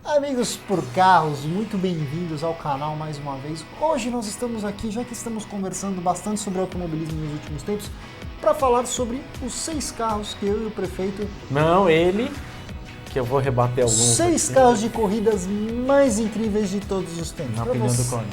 Amigos por carros, muito bem-vindos ao canal mais uma vez. Hoje nós estamos aqui, já que estamos conversando bastante sobre automobilismo nos últimos tempos, para falar sobre os 6 carros que eu e o prefeito... Não, ele, que eu vou rebater alguns. 6 carros de corridas mais incríveis de todos os tempos. Na opinião do Cone.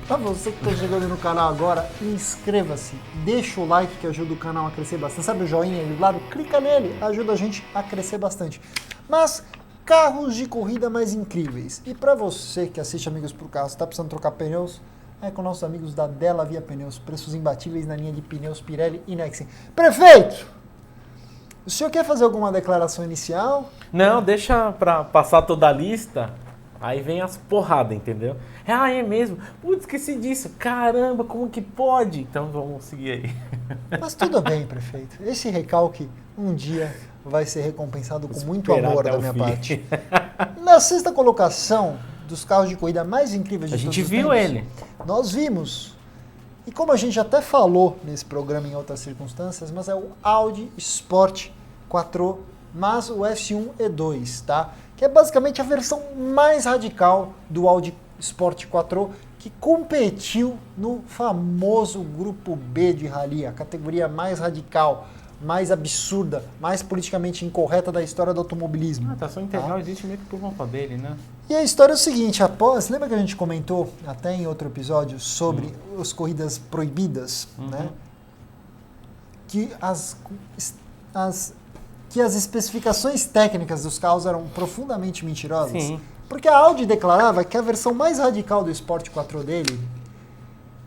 Para você que está chegando no canal agora, inscreva-se, deixa o like que ajuda o canal a crescer bastante. Sabe o joinha aí do lado? Clica nele, ajuda a gente a crescer bastante. Mas... carros de corrida mais incríveis. E para você que assiste Amigos por Carros, está precisando trocar pneus? É com nossos amigos da Della Via Pneus, preços imbatíveis na linha de pneus Pirelli e Nexen. Prefeito, o senhor quer fazer alguma declaração inicial? Não, deixa para passar toda a lista, aí vem as porradas, entendeu? Ah, é mesmo? Putz, esqueci disso. Caramba, como que pode? Então vamos seguir aí. Mas tudo bem, prefeito. Esse recalque um dia vai ser recompensado com muito amor da minha parte. Na 6ª colocação dos carros de corrida mais incríveis de todos os tempos, a gente viu ele. Nós vimos. E como a gente até falou nesse programa em outras circunstâncias, mas é o Audi Sport Quattro, mas o S1 E2, tá? Que é basicamente a versão mais radical do Audi Sport Quattro, que competiu no famoso Grupo B de Rally, a categoria mais radical, mais absurda, mais politicamente incorreta da história do automobilismo. A tração integral existe meio que por conta dele, né? E a história é o seguinte, lembra que a gente comentou até em outro episódio sobre as corridas proibidas, né? Que as especificações técnicas dos carros eram profundamente mentirosas. Sim. Porque a Audi declarava que a versão mais radical do Sport 4 dele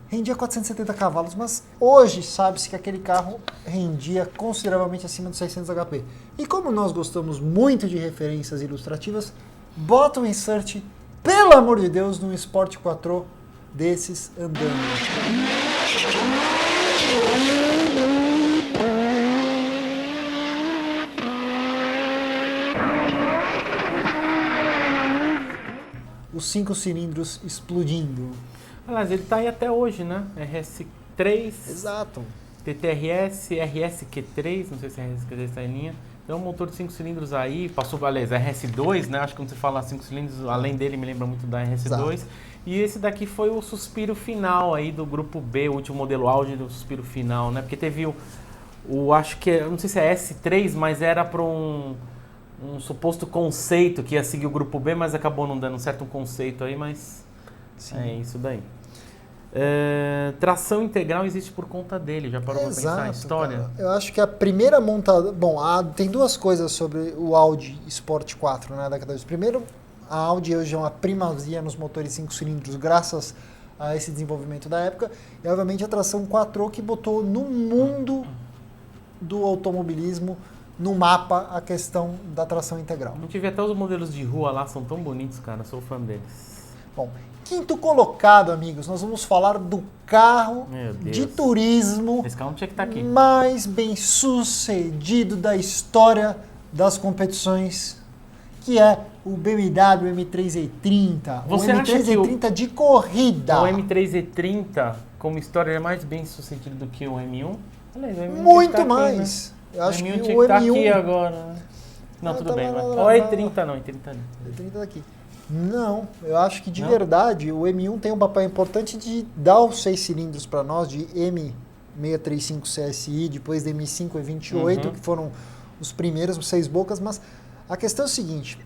rendia 470 cavalos, mas hoje sabe-se que aquele carro rendia consideravelmente acima dos 600 HP. E como nós gostamos muito de referências ilustrativas, bota um insert, pelo amor de Deus, num Sport 4 desses andando. Os 5 cilindros explodindo. Aliás, ele tá aí até hoje, né? RS3, Exato. TTRS, RSQ3, não sei se é RSQ3 está em linha. Então, um motor de 5 cilindros aí, passou, aliás, RS2, né? Acho que quando você fala 5 cilindros, além dele, me lembra muito da RS2. Exato. E esse daqui foi o suspiro final aí do Grupo B, o último modelo Audi do suspiro final, né? Porque teve acho que, não sei se é S3, mas era para um suposto conceito que ia seguir o Grupo B, mas acabou não dando certo um conceito aí, mas sim. É isso daí. Tração integral existe por conta dele, já parou para pensar a história? Cara. Eu acho que a primeira montada... Bom, tem duas coisas sobre o Audi Sport 4, né, da década de... Primeiro, a Audi hoje é uma primazia nos motores 5 cilindros, graças a esse desenvolvimento da época, e obviamente a tração 4 que botou no mundo do automobilismo, no mapa, a questão da tração integral. Não tive até os modelos de rua lá, são tão bonitos, cara, sou fã deles. Bom, 5º colocado, amigos, nós vamos falar do carro de turismo esse carro não tinha que estar aqui. Mais bem sucedido da história das competições, que é o BMW M3E30. Você o M3E30 de corrida. O M3E30, como história, é mais bem sucedido do que o M1? Aliás, o M1 muito mais. Aqui, né? Eu acho M1 que tinha o que estar M1... aqui agora. Não, tudo bem. Mas... O E30 não, E30 não. E30 daqui. Não, eu acho que de verdade o M1 tem um papel importante de dar os 6 cilindros para nós, de M635 CSI, depois de M5 E28, que foram os primeiros 6 bocas, mas a questão é o seguinte,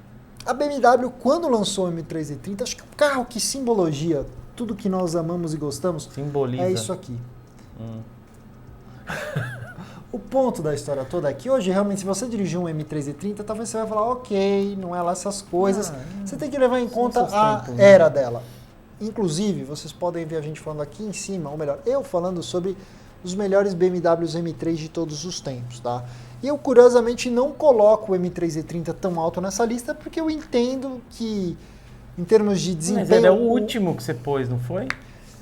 a BMW quando lançou o M3 E30, acho que o carro que simbologia tudo que nós amamos e gostamos é isso aqui. O ponto da história toda é que hoje, realmente, se você dirigir um M3 E30, talvez você vai falar, ok, não é lá essas coisas. Você tem que levar em conta a era dela. Inclusive, vocês podem ver a gente falando aqui em cima, ou melhor, eu falando sobre os melhores BMWs M3 de todos os tempos, tá? E eu, curiosamente, não coloco o M3 E30 tão alto nessa lista, porque eu entendo que, em termos de desempenho... Mas ele é o último que você pôs, não foi?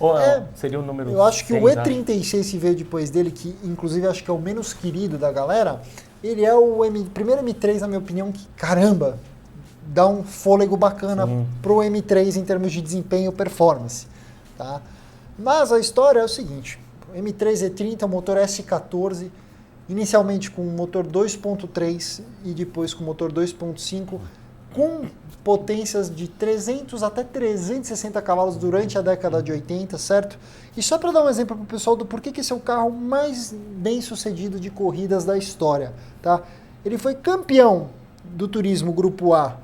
Ou seria o número 6? Eu acho que o E36 que veio depois dele, que inclusive acho que é o menos querido da galera, ele é o primeiro M3, na minha opinião, que, caramba, dá um fôlego bacana pro M3 em termos de desempenho e performance. Tá? Mas a história é o seguinte, o M3 E30, motor S14, inicialmente com motor 2.3 e depois com motor 2.5, com potências de 300 até 360 cavalos durante a década de 80, certo? E só para dar um exemplo para o pessoal do porquê que esse é o carro mais bem sucedido de corridas da história, tá? Ele foi campeão do turismo Grupo A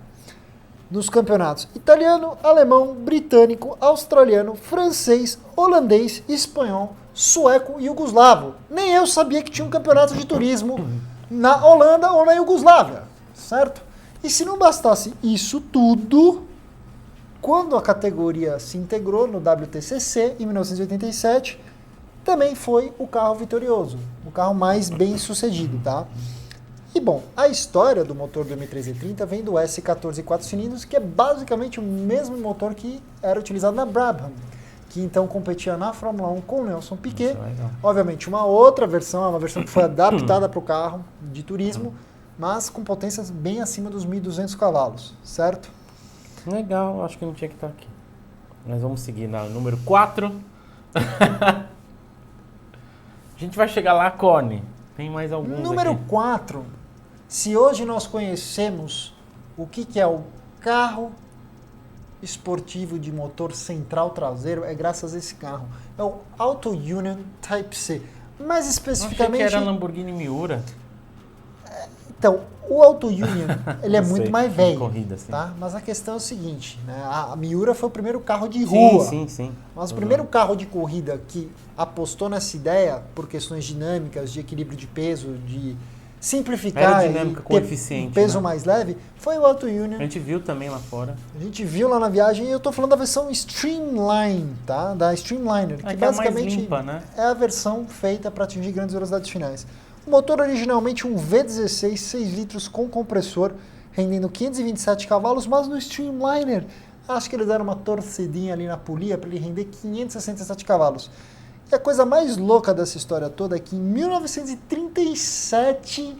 nos campeonatos italiano, alemão, britânico, australiano, francês, holandês, espanhol, sueco e iugoslavo. Nem eu sabia que tinha um campeonato de turismo na Holanda ou na Iugoslávia, certo? E se não bastasse isso tudo, quando a categoria se integrou no WTCC em 1987, também foi o carro vitorioso, o carro mais bem sucedido, tá? E bom, a história do motor do M330 vem do S14 4 cilindros, que é basicamente o mesmo motor que era utilizado na Brabham, que então competia na Fórmula 1 com o Nelson Piquet. Obviamente uma outra versão, uma versão que foi adaptada para o carro de turismo, mas com potências bem acima dos 1.200 cavalos, certo? Legal, acho que não tinha que estar aqui. Mas vamos seguir na número 4. A gente vai chegar lá, Corne. Tem mais alguns Número aqui. 4. Se hoje nós conhecemos o que é o carro esportivo de motor central traseiro, é graças a esse carro. É o Auto Union Type C. Mais especificamente... Eu achei que era Lamborghini Miura. Então, o Auto Union, ele é Não muito sei, mais de velho, corrida, sim. tá? Mas a questão é o seguinte, né? A Miura foi o primeiro carro de rua. Sim. Mas o primeiro carro de corrida que apostou nessa ideia, por questões dinâmicas, de equilíbrio de peso, de simplificar Aerodinâmica e com ter eficiente, um peso né? mais leve, foi o Auto Union. A gente viu também lá fora. A gente viu lá na viagem, e eu tô falando da versão Streamline, tá? Da Streamliner, que É basicamente mais limpa, né? é a versão feita para atingir grandes velocidades finais. O motor originalmente um V16 6 litros com compressor, rendendo 527 cavalos, mas no Streamliner acho que eles deram uma torcidinha ali na polia para ele render 567 cavalos. E a coisa mais louca dessa história toda é que em 1937,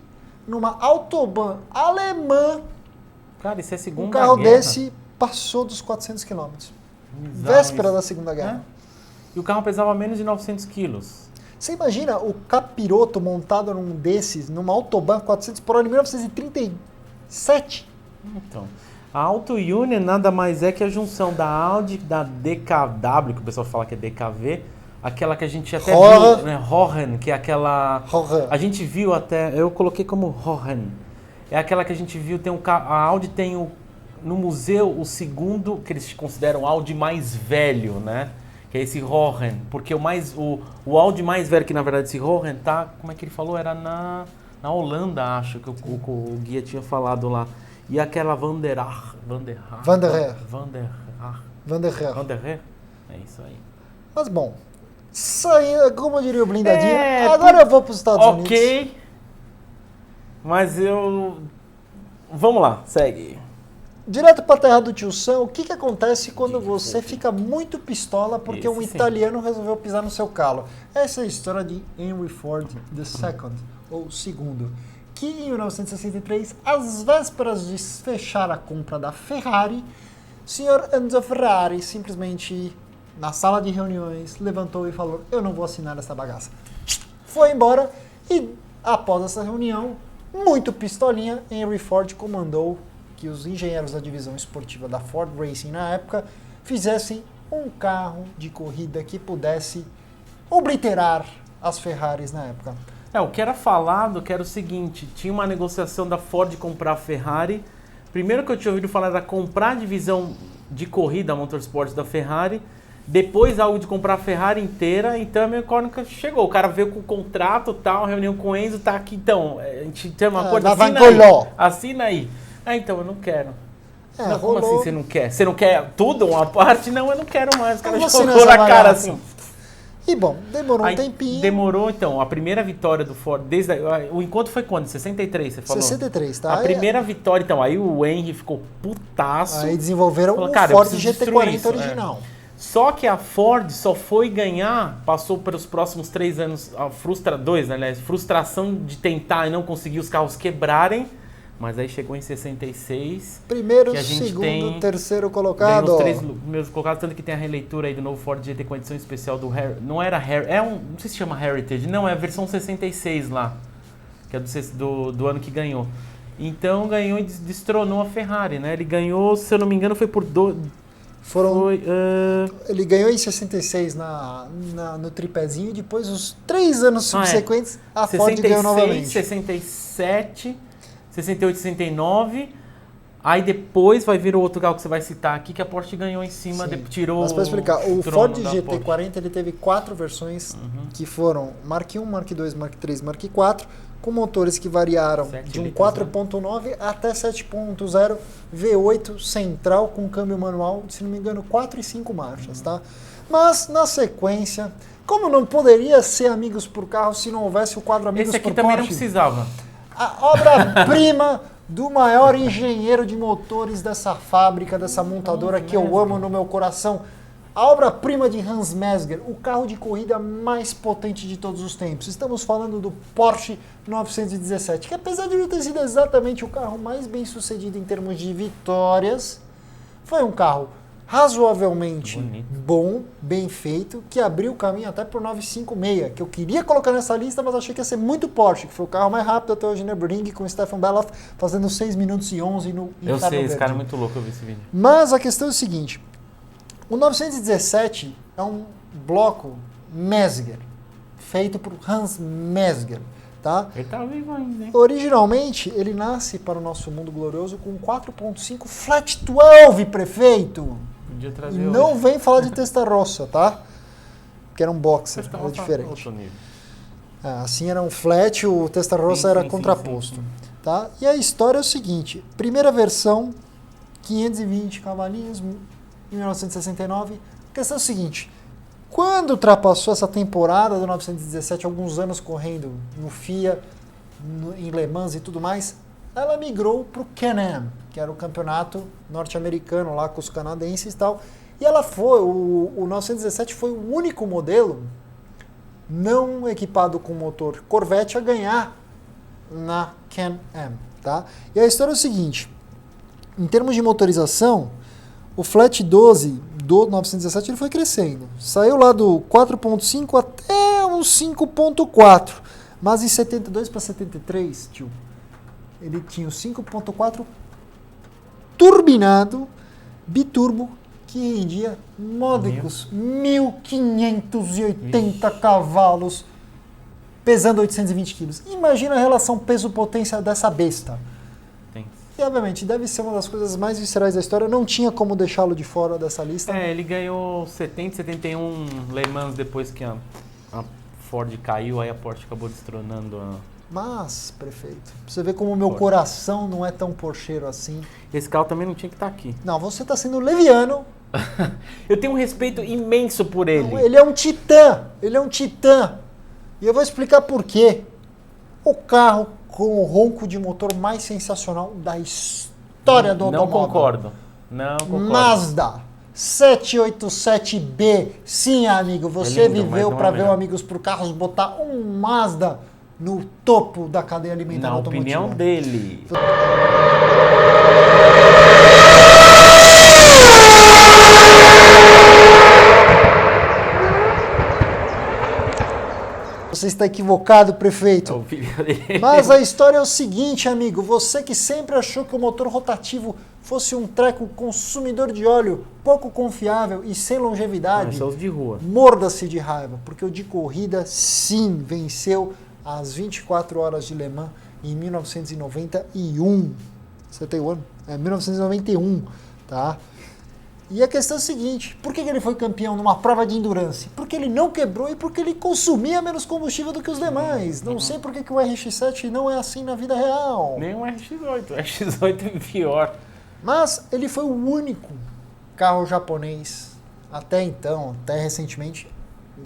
numa Autobahn alemã, Cara, isso é Segunda um carro Guerra. desse passou dos 400 km. Bizarro Véspera isso. da Segunda Guerra. E o carro pesava menos de 900 quilos. Você imagina o capiroto montado num desses, numa Autobahn 400 por hora em 1937? Então, a Auto Union nada mais é que a junção da Audi, da DKW, que o pessoal fala que é DKV, aquela que a gente até Horror. viu, né? Hohen, que é aquela... Horror. A gente viu até, eu coloquei como Hohen. É aquela que a gente viu, tem um carro, a Audi tem no museu o segundo, que eles consideram o Audi mais velho, né? Que é esse Hohen, porque o Audi mais velho, que na verdade esse Hohen tá, como é que ele falou? Era na Holanda, acho, que o guia tinha falado lá. E aquela Van der Haar. É isso aí. Mas bom, saindo, como diria o blindadinho, É, agora eu vou para os Estados Unidos. Ok, mas vamos lá, segue. Direto para a terra do tio Sam, o que acontece quando você fica muito pistola porque um Esse sim. italiano resolveu pisar no seu calo? Essa é a história de Henry Ford II, ou segundo, que em 1963, às vésperas de fechar a compra da Ferrari, o senhor Enzo Ferrari simplesmente, na sala de reuniões, levantou e falou: eu não vou assinar essa bagaça. Foi embora e, após essa reunião, muito pistolinha, Henry Ford comandou que os engenheiros da divisão esportiva da Ford Racing na época fizessem um carro de corrida que pudesse obliterar as Ferraris na época. O que era falado que era o seguinte, tinha uma negociação da Ford comprar a Ferrari. Primeiro que eu tinha ouvido falar era comprar a divisão de corrida, a Motorsports da Ferrari, depois algo de comprar a Ferrari inteira, então a minha cônica chegou. O cara veio com o contrato, tal, reunião com o Enzo, tá aqui, então, a gente tem uma coisa, assina aí. Então, eu não quero. Não, como assim você não quer? Você não quer tudo, uma parte? Não, eu não quero mais. O cara jogou na cara assim. E bom, demorou um tempinho. Demorou, então, a primeira vitória do Ford, o encontro foi quando? 63, você falou? 63, tá? A primeira vitória, então, aí o Henry ficou putaço. Aí desenvolveram o Ford GT40 original. Só que a Ford só foi ganhar, passou pelos próximos 3 anos, frustração de tentar e não conseguir os carros quebrarem. Mas aí chegou em 66. Primeiro, que a gente segundo, terceiro colocado. Os 3 primeiros colocados, tanto que tem a releitura aí do novo Ford GT com edição especial do não era não sei se chama Heritage, não, é a versão 66 lá, que é do ano que ganhou. Então ganhou e destronou a Ferrari, né? Ele ganhou, se eu não me engano, foi por Ele ganhou em 66 no tripézinho e depois os 3 anos subsequentes a Ford ganhou novamente. 67, 68, 69. Aí depois vai vir o outro carro que você vai citar aqui, que a Porsche ganhou em cima, tirou. Mas para explicar, o Ford GT40 ele teve 4 versões que foram Mark I, Mark II, Mark III, Mark IV, com motores que variaram de um 4.9 até 7.0 V8 central com câmbio manual, se não me engano, 4 e 5 marchas, tá? Mas na sequência, como não poderia ser Amigos por Carro se não houvesse o quadro Amigos por Porsche? Esse aqui também não precisava. A obra-prima do maior engenheiro de motores dessa fábrica, dessa montadora que eu amo no meu coração. A obra-prima de Hans Mesger, o carro de corrida mais potente de todos os tempos. Estamos falando do Porsche 917, que apesar de não ter sido exatamente o carro mais bem sucedido em termos de vitórias, foi um carro razoavelmente bom, bem feito, que abriu o caminho até para o 956, que eu queria colocar nessa lista, mas achei que ia ser muito Porsche, que foi o carro mais rápido até hoje no Nürburgring, com o Stefan Bellof fazendo 6 minutos e 11 no Eu sei, esse cara é muito louco, eu vi esse vídeo. Mas a questão é o seguinte, o 917 é um bloco Mesger, feito por Hans Mesger, tá? Ele tá vivo ainda, hein? Originalmente, ele nasce para o nosso mundo glorioso com 4.5 Flat 12, prefeito! Podia trazer E não vem falar de Testarossa, tá? Que era um boxer, era Testarossa diferente. Assim era um flat, o Testarossa era contraposto. Sim. Tá? E a história é o seguinte, primeira versão, 520 cavalinhos, em 1969. A questão é o seguinte, quando ultrapassou essa temporada do 917, alguns anos correndo no FIA, em Le Mans e tudo mais, ela migrou para o Can-Am, que era o campeonato norte-americano lá com os canadenses e tal. E ela foi, o 917 foi o único modelo não equipado com motor Corvette a ganhar na Can-Am, tá? E a história é o seguinte, em termos de motorização, o Flat 12 do 917 ele foi crescendo. Saiu lá do 4.5 até uns 5.4. Mas em 72 para 73, tio, ele tinha o 5.4 turbinado, biturbo, que rendia módicos 1.580 cavalos, pesando 820 quilos. Imagina a relação peso-potência dessa besta. E, obviamente, deve ser uma das coisas mais viscerais da história. Não tinha como deixá-lo de fora dessa lista. Ele ganhou 70, 71 Le Mans depois que a Ford caiu, aí a Porsche acabou destronando a... Mas, prefeito, você vê como o meu coração não é tão porcheiro assim. Esse carro também não tinha que estar aqui. Não, você está sendo leviano. Eu tenho um respeito imenso por ele. Não, ele é um titã. Ele é um titã. E eu vou explicar por quê. O carro com o ronco de motor mais sensacional da história do automóvel. Não concordo. Mazda 787B. Sim, amigo, você viveu para ver o Amigos por Carros botar um Mazda no topo da cadeia alimentar automotiva. Na opinião dele. Você está equivocado, prefeito. Mas a história é o seguinte, amigo. Você que sempre achou que o motor rotativo fosse um treco consumidor de óleo, pouco confiável e sem longevidade, são os de rua. Morda-se de raiva, porque o de corrida, sim, venceu as 24 horas de Le Mans em 1991. Você tem o ano? 1991, tá? E a questão é a seguinte, por que ele foi campeão numa prova de endurance? Porque ele não quebrou e porque ele consumia menos combustível do que os demais. Não sei por que o RX-7 não é assim na vida real. Nem o RX-8, o RX-8 é pior. Mas ele foi o único carro japonês, até então, até recentemente,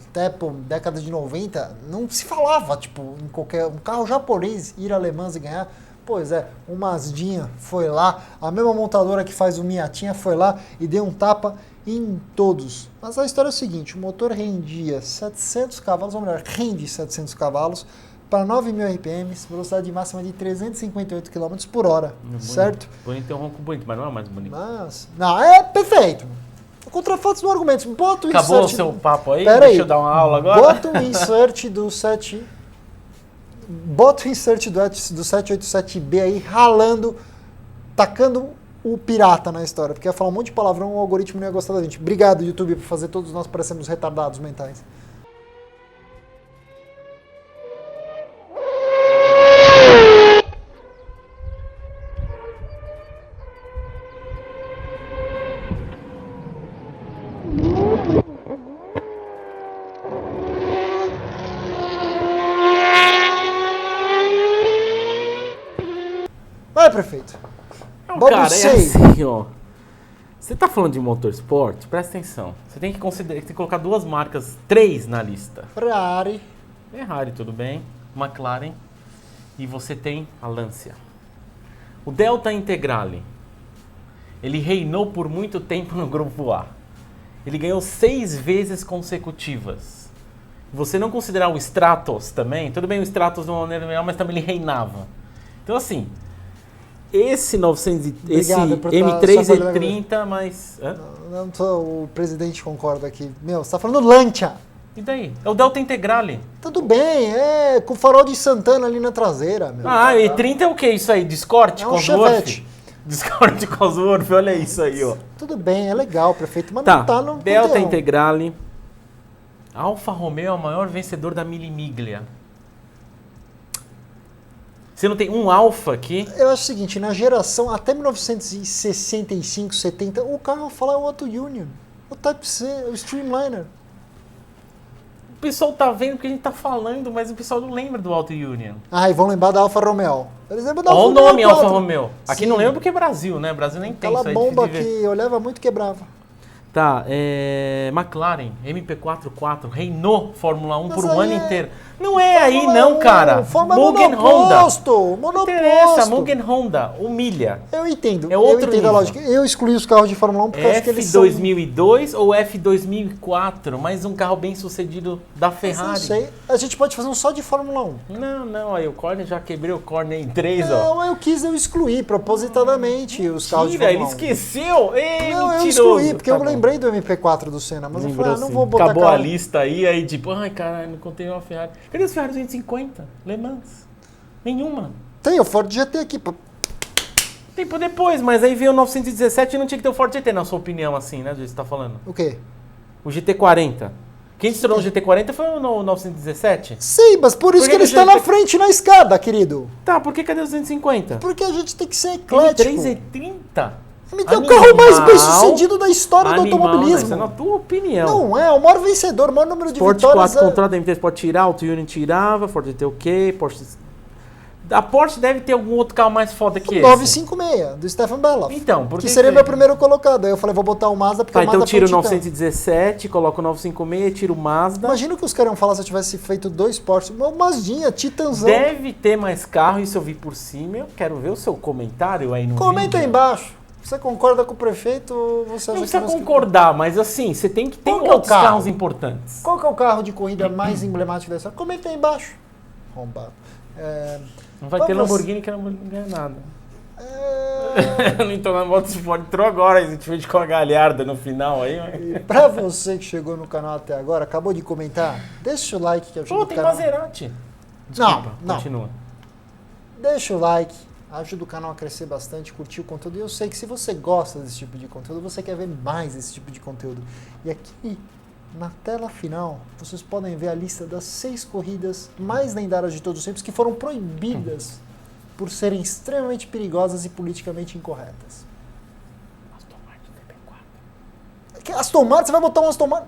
até por década de 90, não se falava, tipo, em qualquer um carro japonês ir a Le Mans e ganhar. Pois é, o Mazdinha foi lá, a mesma montadora que faz o Miatinha foi lá e deu um tapa em todos. Mas a história é o seguinte, o motor rendia 700 cavalos, ou melhor, rende 700 cavalos para 9.000 RPMs, velocidade máxima de 358 km por hora, certo? Bonito tem um ronco bonito, mas não é mais bonito. Mas, não, é perfeito. Contra fatos no argumento. Bota o Acabou insert. o seu papo aí? Pera Deixa aí. eu dar uma aula agora. Bota o insert do 7... bota o insert do 787B aí ralando, tacando o pirata na história, porque ia falar um monte de palavrão, o algoritmo não ia gostar da gente. Obrigado, YouTube, por fazer todos nós parecemos retardados mentais. Vai, prefeito. Não, Bob cara, Sei. é assim, ó. Você tá falando de motorsport? Presta atenção. Você tem que considerar, tem que colocar 2 marcas, 3 na lista. Ferrari. Ferrari, tudo bem. McLaren. E você tem a Lancia. O Delta Integrale. Ele reinou por muito tempo no grupo A. Ele ganhou 6 vezes consecutivas. Você não considerar o Stratos também, tudo bem o Stratos de uma maneira melhor, mas também ele reinava. Então assim, esse 900, esse M3 E30, mas... O presidente concorda aqui. Meu, você tá falando Lancia. E daí? É o Delta Integrale. Tudo bem, com o farol de Santana ali na traseira, meu. Ah, E30 é o que isso aí? Discord, É um Cosworth? Chevette. Discord, Cosworth, olha isso aí, ó. Tudo bem, é legal, prefeito, mas Tá, não tá no Delta panteão. Integrale. Alfa Romeo é o maior vencedor da Mille Miglia. Você não tem um Alfa aqui? Eu acho o seguinte, na geração até 1965, 70, o carro eu falo é o Auto Union, o Type C, o Streamliner. O pessoal tá vendo o que a gente tá falando, mas o pessoal não lembra do Auto Union. Ah, e vão lembrar da Alfa Romeo. Eles lembram da Olha o Alfa nome, Romeo Alfa 4. Romeo. Aqui Sim. não lembro porque é Brasil, né? Brasil nem tem Aquela isso aí. bomba de ver. que eu olhava muito quebrava. Tá, McLaren, MP44, reinou Fórmula 1 por Mas um aí ano é inteiro. Não é aí Fórmula não, 1, cara. Fórmula Mugen Honda. monoposto, Não interessa, monoposto. Mugen Honda, humilha. Eu entendo, É outro eu entendo nível. a lógica. Eu excluí os carros de Fórmula 1 porque eu acho que eles são... F2002 ou F2004, mais um carro bem sucedido da Ferrari. Não sei, a gente pode fazer um só de Fórmula 1. Não, aí o corner já quebrei o corner em 3, ó. Não, eu excluí propositadamente os carros de Tira, Fórmula ele 1. esqueceu. Ei, Não, eu mentiroso. excluí, porque Tá eu bom. lembrei do MP4 do Senna, mas eu Lembrou falei, não assim. vou botar Acabou a carro. lista aí tipo, ai caralho, não contei uma Ferrari. Cadê os Ferrari 250? Le Mans? Nenhuma. Tem o Ford GT aqui. Tempo depois, mas aí veio o 917 e não tinha que ter o Ford GT, na sua opinião, assim, né, do que você tá falando. O quê? O GT40. Quem estourou o GT40 foi o 917? Sim, mas por isso Por que que ele que está o GT na frente na escada, querido. Tá, por que cadê os 250? Porque a gente tem que ser eclético. M3 E30? É o carro mais bem sucedido da história do automobilismo. Isso é na tua opinião. Não é o maior vencedor, o maior número de Sport vitórias. 4 contrato da M3 pode tirar, Auto Union tirava, Ford GT ok, Porsche... A Porsche deve ter algum outro carro mais foda que O esse. 956, do Stefan Bella. Então, por que seria que- meu primeiro colocado. Aí eu falei, vou botar o Mazda, porque Tá, o Mazda então tira o foi um titã. 917, coloca o 956, tira o Mazda. Imagina o que os caras iam falar se eu tivesse feito 2 Porsche. Uma Mazdinha, titãzão. Deve ter mais carro, isso eu vi por cima. Eu quero ver o seu comentário aí no Comenta aí vídeo. embaixo. Você concorda com o prefeito ou você Não acha precisa que nós- concordar, mas assim, você tem que ter Qual que é o outros carro? carros importantes. Qual que é o carro de corrida mais emblemático da história? Comenta aí embaixo. Arrombado. Não vai ter Vamos- Lamborghini que a Lamborghini não ganha nada. É, Não entrou na Motorsport, entrou agora, a gente fez com a Galharda no final aí. Mas... e pra você que chegou no canal até agora, acabou de comentar, deixa o like que ajuda Pô, o tem canal. Maserati. Desculpa, não. continua. Deixa o like, ajuda o canal a crescer bastante, curtir o conteúdo. E eu sei que se você gosta desse tipo de conteúdo, você quer ver mais desse tipo de conteúdo. E aqui, na tela final, vocês podem ver a lista das 6 corridas mais lendárias de todos os tempos que foram proibidas por serem extremamente perigosas e politicamente incorretas. Aston Martin DB4. Que Aston Martin, você vai botar um Aston Martin?